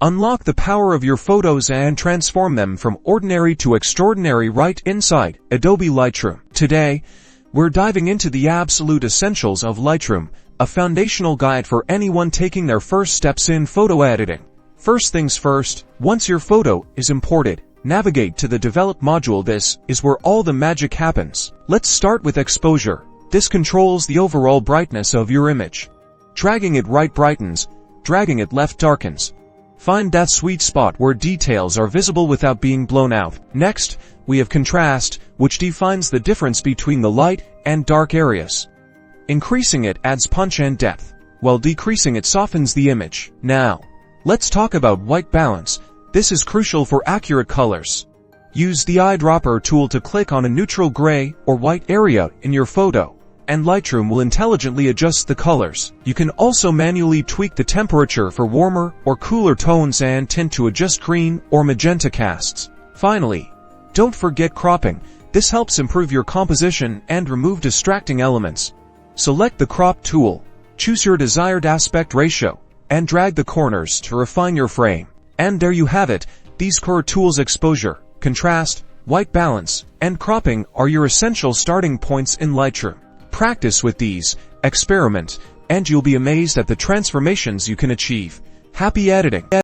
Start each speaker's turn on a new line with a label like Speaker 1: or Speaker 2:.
Speaker 1: Unlock the power of your photos and transform them from ordinary to extraordinary right inside Adobe Lightroom. Today, we're diving into the absolute essentials of Lightroom, a foundational guide for anyone taking their first steps in photo editing. First things first, once your photo is imported, navigate to the Develop module. This is where all the magic happens. Let's start with exposure. This controls the overall brightness of your image. Dragging it right brightens, dragging it left darkens. Find that sweet spot where details are visible without being blown out. Next, we have contrast, which defines the difference between the light and dark areas. Increasing it adds punch and depth, while decreasing it softens the image. Now, let's talk about white balance. This is crucial for accurate colors. Use the eyedropper tool to click on a neutral gray or white area in your photo, and Lightroom will intelligently adjust the colors. You can also manually tweak the temperature for warmer or cooler tones and tint to adjust green or magenta casts. Finally, don't forget cropping. This helps improve your composition and remove distracting elements. Select the crop tool, choose your desired aspect ratio, and drag the corners to refine your frame. And there you have it. These core tools, exposure, contrast, white balance, and cropping, are your essential starting points in Lightroom. Practice with these, experiment, and you'll be amazed at the transformations you can achieve. Happy editing!